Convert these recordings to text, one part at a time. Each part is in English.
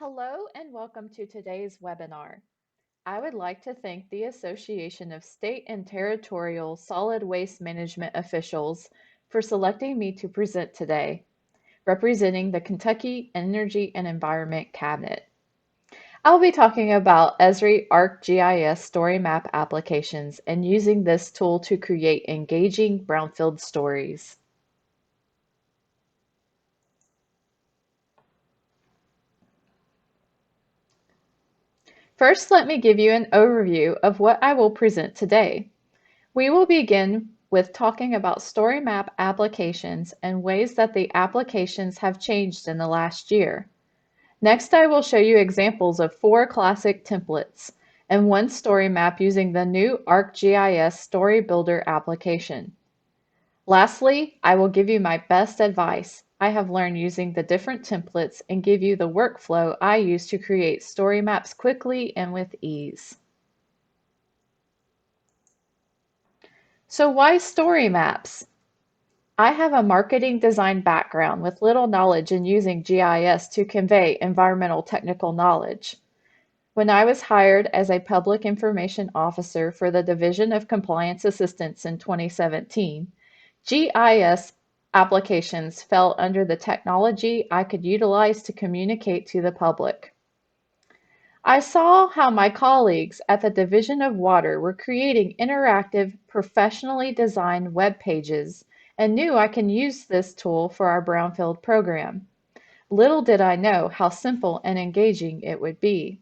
Hello and welcome to today's webinar. I would like to thank the Association of State and Territorial Solid Waste Management Officials for selecting me to present today, representing the Kentucky Energy and Environment Cabinet. I'll be talking about Esri Arc GIS Storymap applications and using this tool to create engaging brownfield stories. First, let me give you an overview of what I will present today. We will begin with talking about Storymap applications and ways that the applications have changed in the last year. Next, I will show you examples of 4 classic templates and 1 story map using the new Arc GIS Story Builder application. Lastly, I will give you my best advice I have learned using the different templates and give you the workflow I use to create story maps quickly and with ease. So why story maps? I have a marketing design background with little knowledge in using GIS to convey environmental technical knowledge. When I was hired as a public information officer for the Division of Compliance Assistance in 2017, GIS applications fell under the technology I could utilize to communicate to the public. I saw how my colleagues at the Division of Water were creating interactive, professionally designed web pages and knew I can use this tool for our Brownfield program. Little did I know how simple and engaging it would be.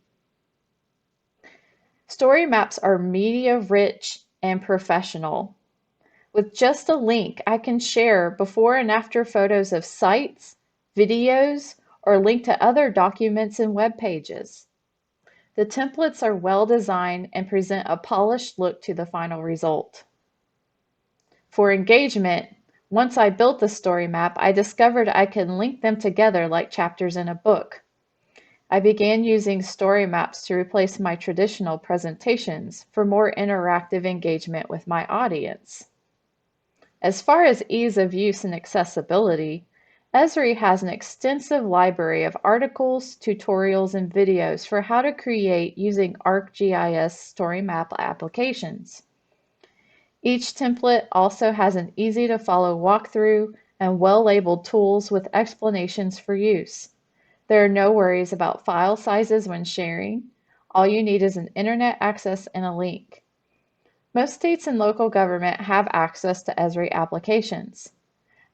Story maps are media-rich and professional. With just a link, I can share before and after photos of sites, videos, or link to other documents and web pages. The templates are well designed and present a polished look to the final result. For engagement, once I built the story map, I discovered I could link them together like chapters in a book. I began using story maps to replace my traditional presentations for more interactive engagement with my audience. As far as ease of use and accessibility, Esri has an extensive library of articles, tutorials, and videos for how to create using Arc GIS Storymap applications. Each template also has an easy-to-follow walkthrough and well-labeled tools with explanations for use. There are no worries about file sizes when sharing. All you need is an internet access and a link. Most states and local government have access to Esri applications,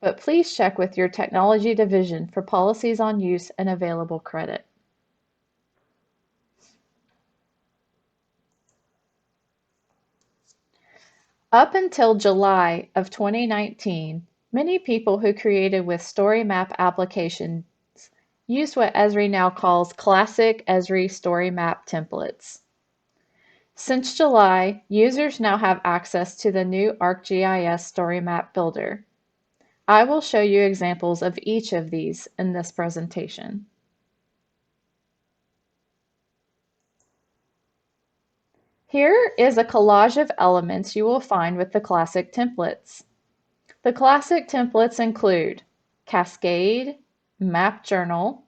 but please check with your technology division for policies on use and available credit. Up until July of 2019, many people who created with Storymap applications used what Esri now calls classic Esri Storymap templates. Since July, users now have access to the new Arc GIS Storymap Builder. I will show you examples of each of these in this presentation. Here is a collage of elements you will find with the classic templates. The classic templates include Cascade, Map Journal,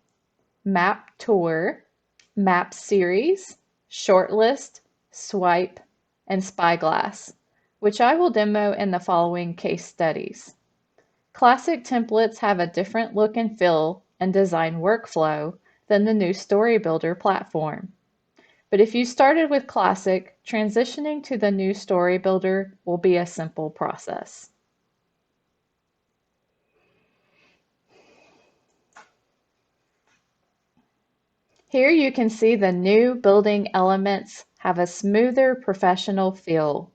Map Tour, Map Series, Shortlist, Swipe, and Spyglass, which I will demo in the following case studies. Classic templates have a different look and feel and design workflow than the new Story Builder platform. But if you started with Classic, transitioning to the new Story Builder will be a simple process. Here you can see the new building elements have a smoother professional feel.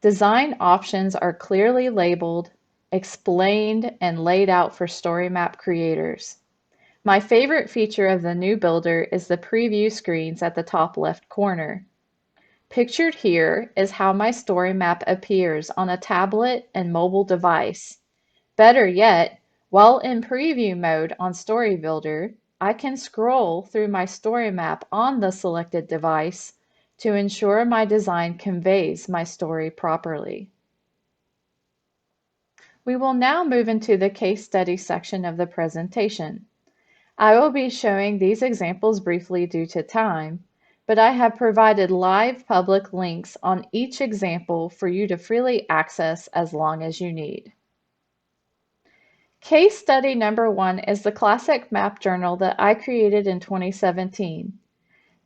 Design options are clearly labeled, explained, and laid out for story map creators. My favorite feature of the new builder is the preview screens at the top left corner. Pictured here is how my story map appears on a tablet and mobile device. Better yet, while in preview mode on Story Builder, I can scroll through my story map on the selected device to ensure my design conveys my story properly. We will now move into the case study section of the presentation. I will be showing these examples briefly due to time, but I have provided live public links on each example for you to freely access as long as you need. Case study number 1 is the classic map journal that I created in 2017.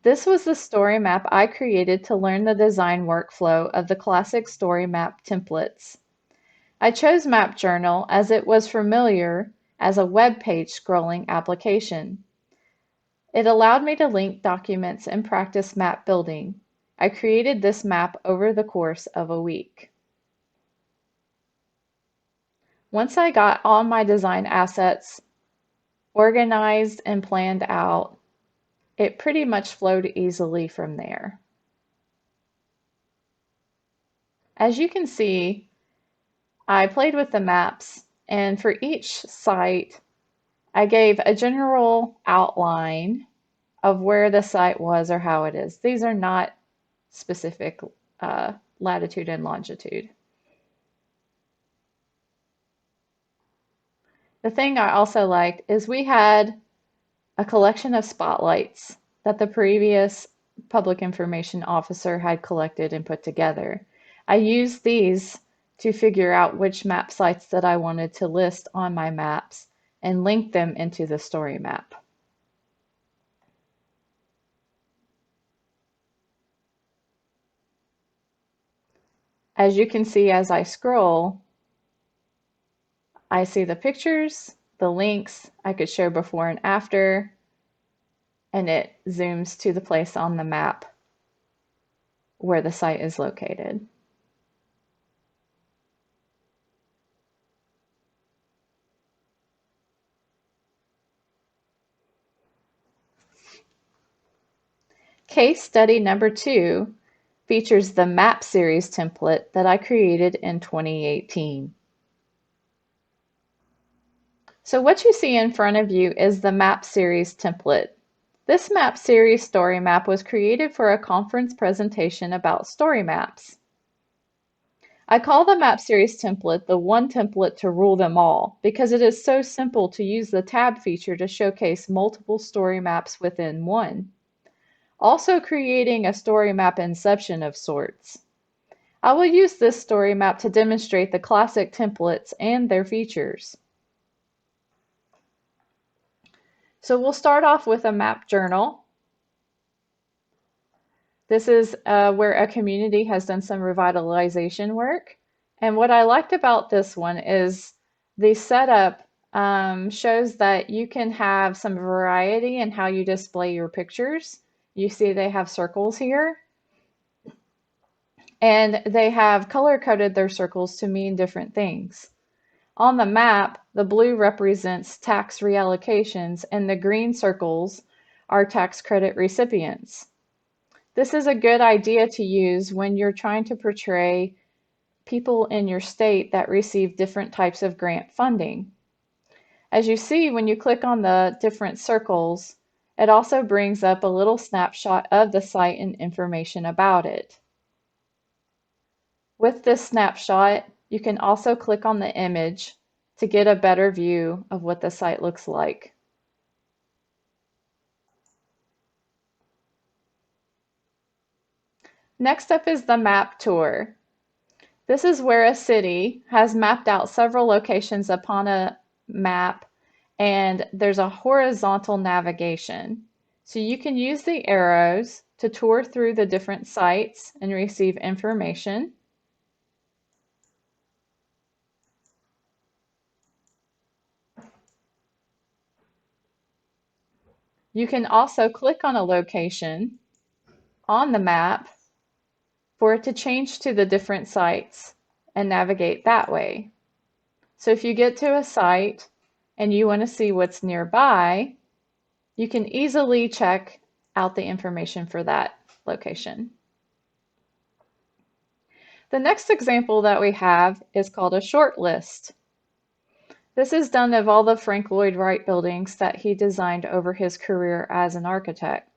This was the story map I created to learn the design workflow of the classic story map templates. I chose Map Journal as it was familiar as a web page scrolling application. It allowed me to link documents and practice map building. I created this map over the course of a week. Once I got all my design assets organized and planned out, it pretty much flowed easily from there. As you can see, I played with the maps, and for each site, I gave a general outline of where the site was or how it is. These are not specific latitude and longitude. The thing I also liked is we had a collection of spotlights that the previous public information officer had collected and put together. I used these to figure out which map sites that I wanted to list on my maps and link them into the story map. As you can see as I scroll, I see the pictures, the links, I could show before and after, and it zooms to the place on the map where the site is located. Case study number 2 features the map series template that I created in 2018. So what you see in front of you is the map series template. This map series story map was created for a conference presentation about story maps. I call the map series template the one template to rule them all because it is so simple to use the tab feature to showcase multiple story maps within one, also creating a story map inception of sorts. I will use this story map to demonstrate the classic templates and their features. So we'll start off with a map journal. This is where a community has done some revitalization work. And what I liked about this one is the setup shows that you can have some variety in how you display your pictures. You see they have circles here. And they have color-coded their circles to mean different things. On the map, the blue represents tax reallocations and the green circles are tax credit recipients. This is a good idea to use when you're trying to portray people in your state that receive different types of grant funding. As you see, when you click on the different circles, it also brings up a little snapshot of the site and information about it. With this snapshot, you can also click on the image to get a better view of what the site looks like. Next up is the map tour. This is where a city has mapped out several locations upon a map, and there's a horizontal navigation. So you can use the arrows to tour through the different sites and receive information. You can also click on a location on the map for it to change to the different sites and navigate that way. So if you get to a site and you want to see what's nearby, you can easily check out the information for that location. The next example that we have is called a short list. This is done of all the Frank Lloyd Wright buildings that he designed over his career as an architect.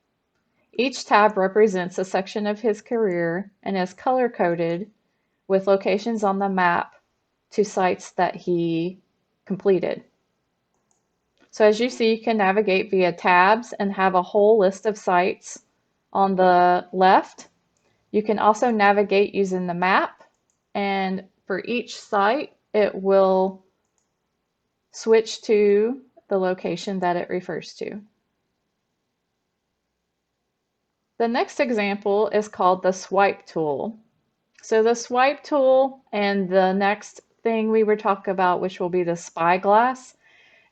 Each tab represents a section of his career and is color-coded with locations on the map to sites that he completed. So as you see, you can navigate via tabs and have a whole list of sites on the left. You can also navigate using the map, and for each site, it will switch to the location that it refers to. The next example is called the swipe tool. So the swipe tool and the next thing we were talking about, which will be the spyglass,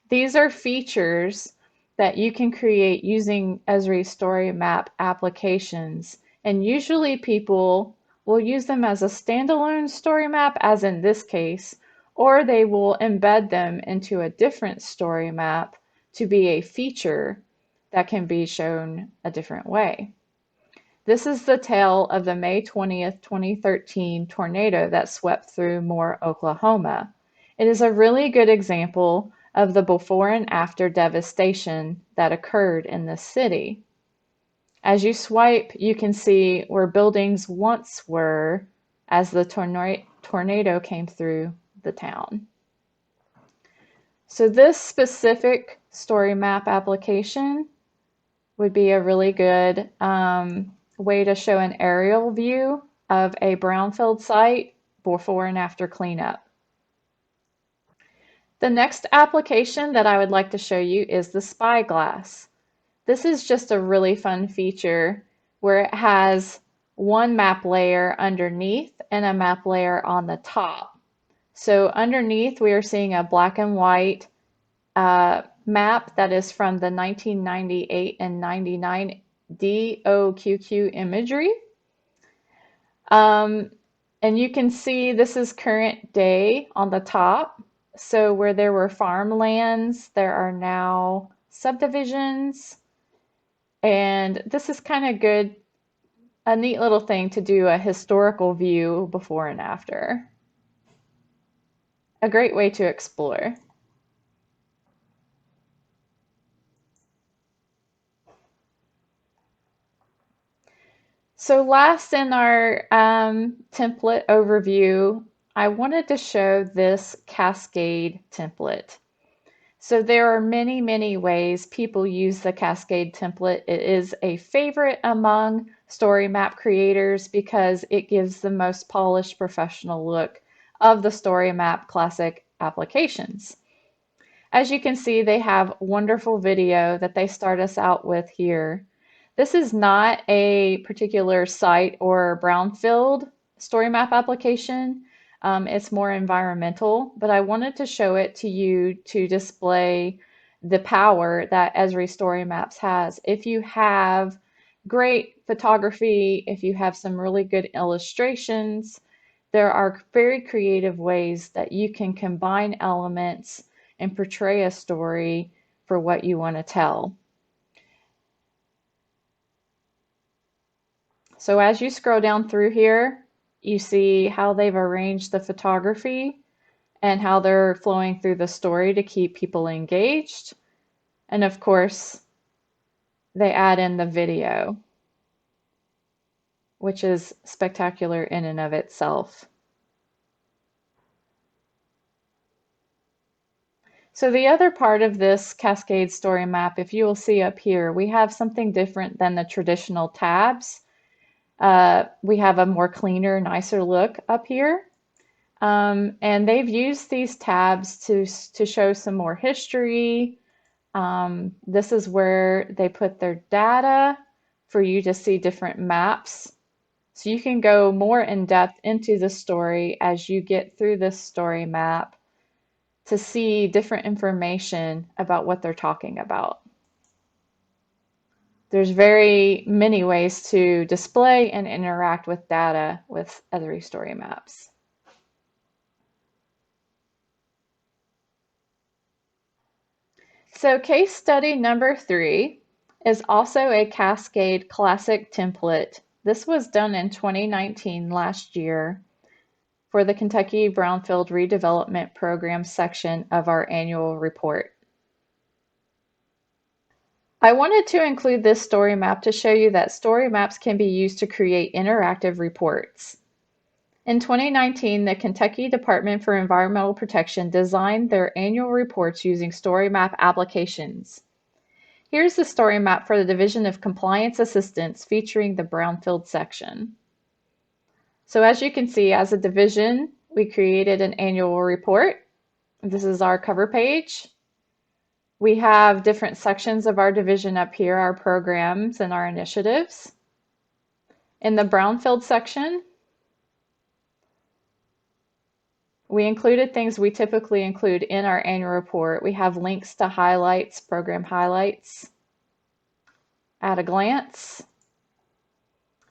these are features that you can create using Esri Storymap applications. And usually people will use them as a standalone story map, as in this case, or they will embed them into a different story map to be a feature that can be shown a different way. This is the tale of the May 20th, 2013 tornado that swept through Moore, Oklahoma. It is a really good example of the before and after devastation that occurred in this city. As you swipe, you can see where buildings once were as the tornado came through the town. So this specific story map application would be a really good way to show an aerial view of a brownfield site before and after cleanup. The next application that I would like to show you is the spyglass. This is just a really fun feature where it has one map layer underneath and a map layer on the top. So underneath we are seeing a black and white map that is from the 1998 and 99 DOQQ imagery. And you can see this is current day on the top. So where there were farmlands, there are now subdivisions. And this is kind of good, a neat little thing to do a historical view before and after. A great way to explore. So last in our template overview, I wanted to show this Cascade template. So there are many, many ways people use the Cascade template. It is a favorite among story map creators because it gives the most polished professional look of the story map classic applications. As you can see, they have wonderful video that they start us out with here. This is not a particular site or brownfield story map application. It's more environmental, but I wanted to show it to you to display the power that Esri Storymaps has. If you have great photography, if you have some really good illustrations, there are very creative ways that you can combine elements and portray a story for what you want to tell. So as you scroll down through here, you see how they've arranged the photography and how they're flowing through the story to keep people engaged. And of course, they add in the video, which is spectacular in and of itself. So the other part of this Cascade story map, if you will see up here, we have something different than the traditional tabs. We have a more cleaner, nicer look up here. And they've used these tabs to show some more history. This is where they put their data for you to see different maps. So you can go more in depth into the story as you get through this story map to see different information about what they're talking about. There's very many ways to display and interact with data with Esri Storymaps. So case study number 3 is also a Cascade classic template. This was done in 2019, last year, for the Kentucky Brownfield Redevelopment Program section of our annual report. I wanted to include this story map to show you that story maps can be used to create interactive reports. In 2019, the Kentucky Department for Environmental Protection designed their annual reports using Storymap applications. Here's the story map for the Division of Compliance Assistance featuring the Brownfield section. So as you can see, as a division, we created an annual report. This is our cover page. We have different sections of our division up here, our programs and our initiatives. In the Brownfield section, we included things we typically include in our annual report. We have links to highlights, program highlights, at a glance.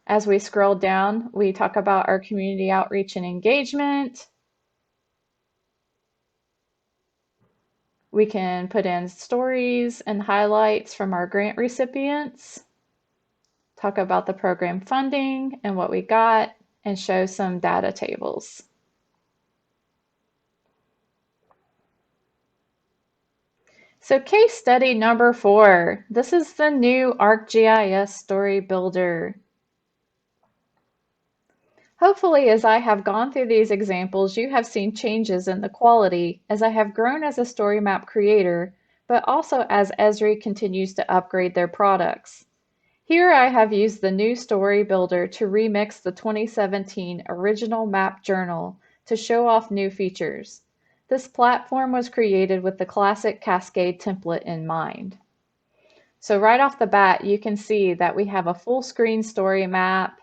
As we scroll down, we talk about our community outreach and engagement. We can put in stories and highlights from our grant recipients, talk about the program funding and what we got, and show some data tables. So case study number 4. This is the new Arc GIS Story Builder. Hopefully, as I have gone through these examples, you have seen changes in the quality as I have grown as a story map creator, but also as Esri continues to upgrade their products. Here I have used the new Story Builder to remix the 2017 original map journal to show off new features. This platform was created with the classic Cascade template in mind. So right off the bat, you can see that we have a full screen story map.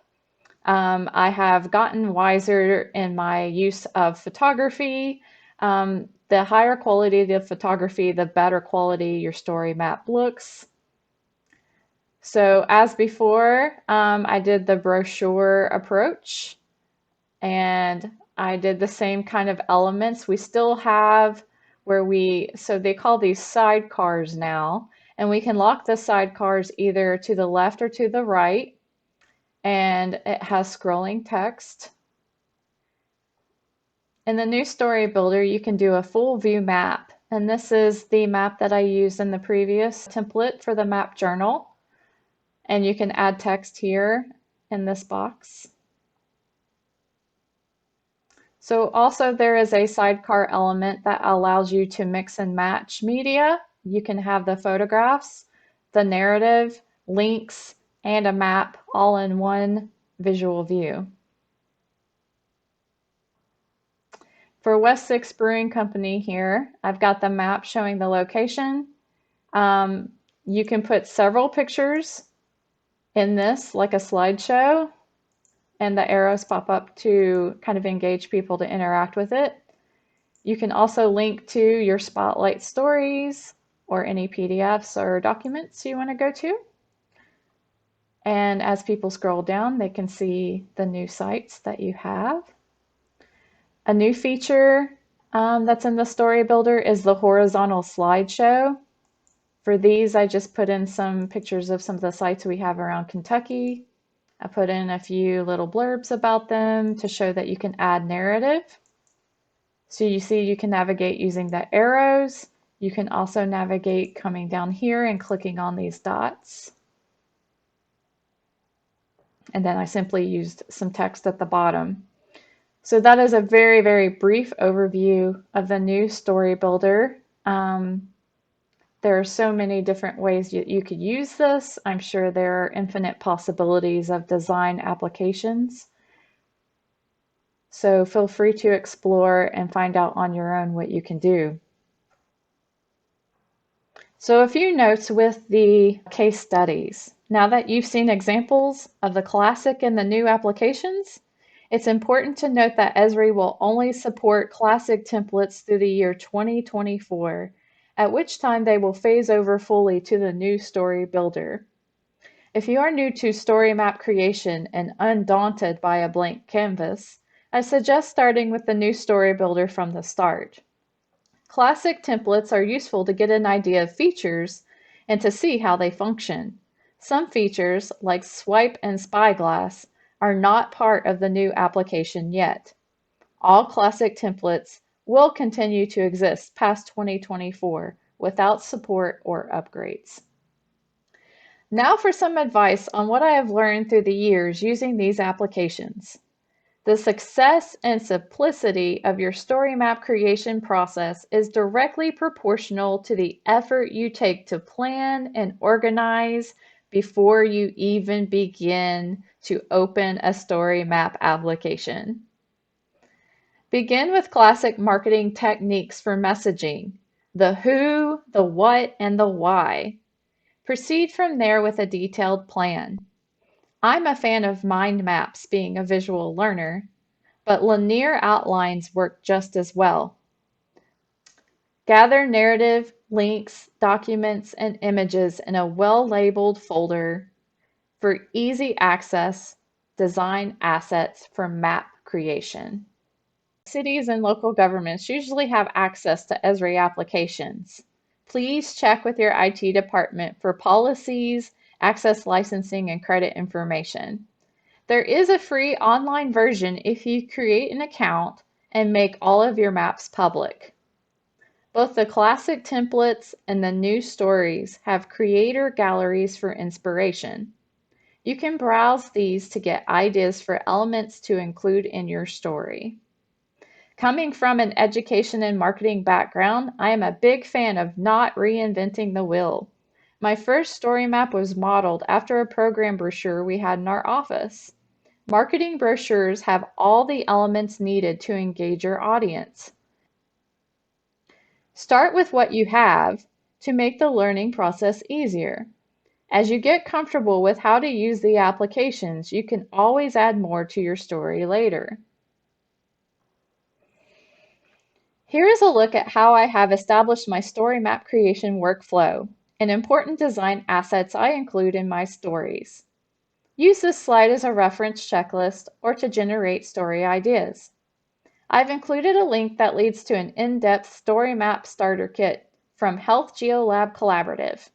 I have gotten wiser in my use of photography. The higher quality the photography, the better quality your story map looks. So as before, I did the brochure approach, and I did the same kind of elements. We still have so they call these sidecars now, and we can lock the sidecars either to the left or to the right, and it has scrolling text. In the new Story Builder, you can do a full view map, and this is the map that I used in the previous template for the map journal, and you can add text here in this box. So also there is a sidecar element that allows you to mix and match media. You can have the photographs, the narrative, links, and a map all in one visual view. For West 6 Brewing Company here, I've got the map showing the location. You can put several pictures in this, like a slideshow, and the arrows pop up to kind of engage people to interact with it. You can also link to your spotlight stories or any PDFs or documents you want to go to. And as people scroll down, they can see the new sites that you have. A new feature that's in the Story Builder is the horizontal slideshow. For these, I just put in some pictures of some of the sites we have around Kentucky. I put in a few little blurbs about them to show that you can add narrative. So you see you can navigate using the arrows. You can also navigate coming down here and clicking on these dots. And then I simply used some text at the bottom. So that is a very, very brief overview of the new Story Builder. There are so many different ways you could use this. I'm sure there are infinite possibilities of design applications. So feel free to explore and find out on your own what you can do. So a few notes with the case studies. Now that you've seen examples of the classic and the new applications, it's important to note that Esri will only support classic templates through the year 2024, at which time they will phase over fully to the new Story Builder. If you are new to story map creation and undaunted by a blank canvas, I suggest starting with the new Story Builder from the start. Classic templates are useful to get an idea of features and to see how they function. Some features, like swipe and spyglass, are not part of the new application yet. All classic templates will continue to exist past 2024 without support or upgrades. Now for some advice on what I have learned through the years using these applications. The success and simplicity of your story map creation process is directly proportional to the effort you take to plan and organize before you even begin to open a story map application. Begin with classic marketing techniques for messaging: the who, the what, and the why. Proceed from there with a detailed plan. I'm a fan of mind maps, being a visual learner, but linear outlines work just as well. Gather narrative, links, documents, and images in a well-labeled folder for easy access. Design assets for map creation. Cities and local governments usually have access to Esri applications. Please check with your IT department for policies, access licensing, and credit information. There is a free online version if you create an account and make all of your maps public. Both the classic templates and the new stories have creator galleries for inspiration. You can browse these to get ideas for elements to include in your story. Coming from an education and marketing background, I am a big fan of not reinventing the wheel. My first story map was modeled after a program brochure we had in our office. Marketing brochures have all the elements needed to engage your audience. Start with what you have to make the learning process easier. As you get comfortable with how to use the applications, you can always add more to your story later. Here is a look at how I have established my story map creation workflow and important design assets I include in my stories. Use this slide as a reference checklist or to generate story ideas. I've included a link that leads to an in-depth story map starter kit from Health GeoLab Collaborative.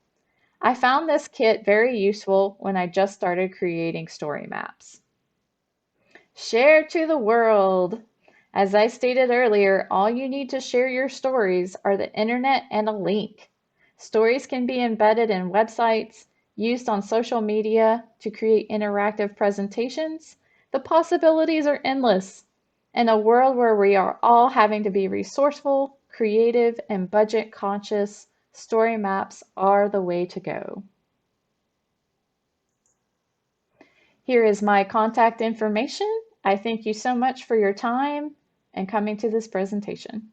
I found this kit very useful when I just started creating story maps. Share to the world. As I stated earlier, all you need to share your stories are the internet and a link. Stories can be embedded in websites, used on social media to create interactive presentations. The possibilities are endless. In a world where we are all having to be resourceful, creative, and budget conscious, story maps are the way to go. Here is my contact information. I thank you so much for your time and coming to this presentation.